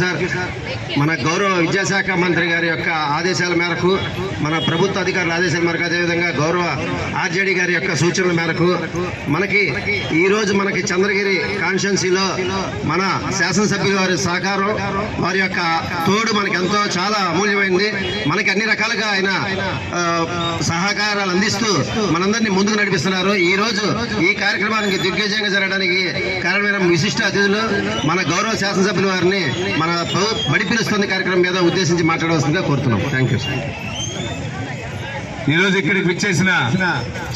Sir, మన గౌరవ విద్యాశాఖ మంత్రి గారి యొక్క ఆదేశాల మేరకు, మన ప్రభుత్వ అధికారుల ఆదేశాల మేరకు, అదేవిధంగా గౌరవ ఆర్జేడీ గారి యొక్క సూచనల మేరకు మనకి ఈరోజు మనకి చంద్రగిరి కాన్స్టిట్యున్సీలో మన శాసనసభ్యుల వారి సహకారం, వారి యొక్క తోడు మనకి ఎంతో చాలా అమూల్యమైంది. మనకి అన్ని రకాలుగా ఆయన సహకారాలు అందిస్తూ మనందరినీ ముందుకు నడిపిస్తున్నారు. ఈరోజు ఈ కార్యక్రమానికి దిగ్విజయంగా జరగడానికి కారణమైన విశిష్ట అతిథులు మన గౌరవ శాసనసభ్యుల వారిని మన బడి పిలుస్తుంది కార్యక్రమం మీద ఉద్దేశించి మాట్లాడవలసిందిగా కోరుతున్నాం. Thank you sir. ఈరోజు ఇక్కడికి విచ్చేసిన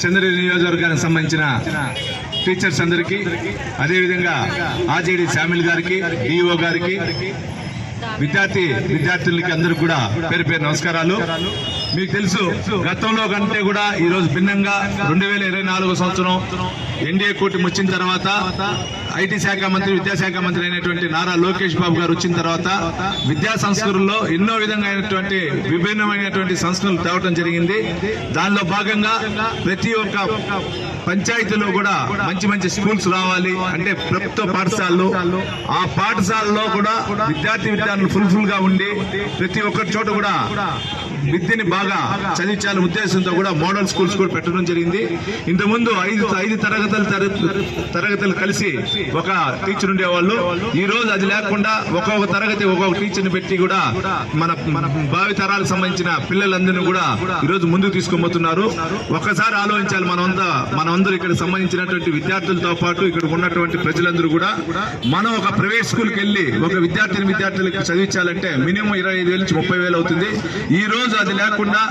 చంద్రగిరి నియోజకవర్గానికి సంబంధించిన టీచర్స్ అందరికీ, అదేవిధంగా ఆర్జేడీ శామిల్ గారికి, డిఓ గారికి, విద్యార్థులకి అందరికి కూడా పేరు పేరు నమస్కారాలు. మీకు తెలుసు, గతంలో కంటే కూడా ఈరోజు భిన్నంగా 2024 సంవత్సరం ఎన్డీఏ కూటమి వచ్చిన తర్వాత ఐటీ శాఖ మంత్రి, విద్యాశాఖ మంత్రి అయినటువంటి నారా లోకేష్ బాబు గారు వచ్చిన తర్వాత విద్యా సంస్కరణలో ఎన్నో విధమైనటువంటి విభిన్నమైనటువంటి సంస్కరణలు తేవడం జరిగింది. దానిలో భాగంగా ప్రతి ఒక్క పంచాయతీలో కూడా మంచి మంచి స్కూల్స్ రావాలి అంటే ప్రభుత్వ పాఠశాలలు, ఆ పాఠశాలలో కూడా విద్యార్థులు ఫుల్ గా ఉండి ప్రతి ఒక్కరి చోట కూడా విద్యని బాగా చదివించాలనే ఉద్దేశంతో కూడా మోడల్ స్కూల్స్ కూడా పెట్టడం జరిగింది. ఇంతకుముందు ఐదు తరగతులు కలిసి ఒక టీచర్ ఉండేవాళ్ళు. ఈ రోజు అది లేకుండా ఒక్కొక్క తరగతి ఒక్కొక్క టీచర్ని పెట్టి కూడా మన భావి తరాలకు సంబంధించిన పిల్లలందరినీ కూడా ఈరోజు ముందుకు తీసుకుపోతున్నారు. ఒక్కసారి ఆలోచించాలి, మనమందరూ ఇక్కడ సంబంధించినటువంటి విద్యార్థులతో పాటు ఇక్కడ ఉన్నటువంటి ప్రజలందరూ కూడా మనం ఒక ప్రైవేట్ స్కూల్కి వెళ్ళి ఒక విద్యార్థులకు చదివించాలంటే మినిమం 25,000 నుంచి 30,000 అవుతుంది. ఈ రోజు అది లేకుండా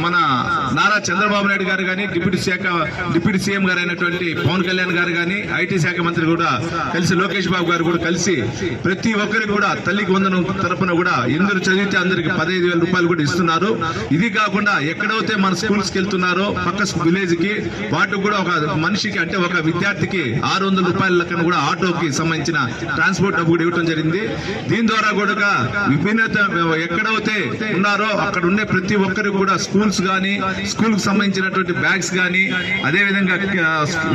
మన నారా చంద్రబాబు నాయుడు గారు కానీ, డిప్యూటీ సీఎం గారు అయినటువంటి పవన్ కళ్యాణ్ గారు కానీ, ఐటీ శాఖ మంత్రి కూడా కలిసి, లోకేష్ బాబు గారు కూడా కలిసి ప్రతి ఒక్కరికి కూడా తల్లికి వందనం తరపున కూడా ఎందరు చదివితే అందరికి 15,000 రూపాయలు కూడా ఇస్తున్నారు. ఇది కాకుండా ఎక్కడైతే మన స్కూల్స్కి వెళ్తున్నారో పక్క విలేజ్ కి, వాటికి కూడా ఒక మనిషికి అంటే ఒక విద్యార్థికి 600 రూపాయల లెక్కన కూడా ఆటోకి సంబంధించిన ట్రాన్స్పోర్ట్ డబ్బు కూడా ఇవ్వడం జరిగింది. దీని ద్వారా కూడా విభిన్నత ఎక్కడైతే ఉన్నారో అక్కడ ఉండే ప్రతి ఒక్కరికి కూడా స్కూల్స్ కానీ, స్కూల్ కి సంబంధించినటువంటి బ్యాగ్స్ కానీ, అదేవిధంగా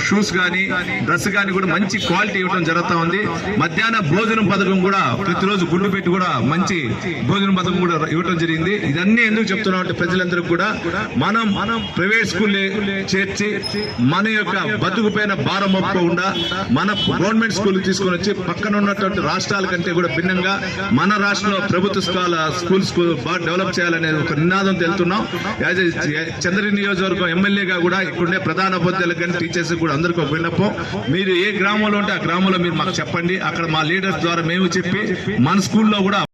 షూస్ కానీ, డ్రెస్ కానీ కూడా మంచి క్వాలిటీ ఇవ్వడం జరుగుతూ ఉంది. మధ్యాహ్న భోజనం పథకం కూడా ప్రతిరోజు గుడ్డు పెట్టి కూడా మంచి భోజనం పథకం కూడా ఇవ్వడం జరిగింది. ఇదన్నీ ఎందుకు చెప్తున్నాం అంటే ప్రజలందరూ కూడా మనం ప్రైవేట్ స్కూల్ చేర్చి మన యొక్క బతుకు పైన భారం మోపకుండా మన గవర్నమెంట్ స్కూల్ తీసుకొని వచ్చి పక్కన ఉన్నటువంటి రాష్ట్రాల కంటే కూడా భిన్నంగా మన రాష్ట్రంలో ప్రభుత్వ స్కూల్స్ బాగా డెవలప్ చేయాలనే ఒక నినాదం తెలుతున్నాం. చంద్రగిరి నియోజకవర్గం ఎమ్మెల్యేగా కూడా ఇక్కడుండే ప్రధాన ఉపాధ్యాయులకు కానీ, టీచర్స్ కూడా అందరికీ ఒక విన్నపం, మీరు ఏ గ్రామంలో ఉంటే ఆ గ్రామంలో మీరు మాకు చెప్పండి. అక్కడ మా లీడర్స్ ద్వారా మేము చెప్పి మన స్కూల్లో కూడా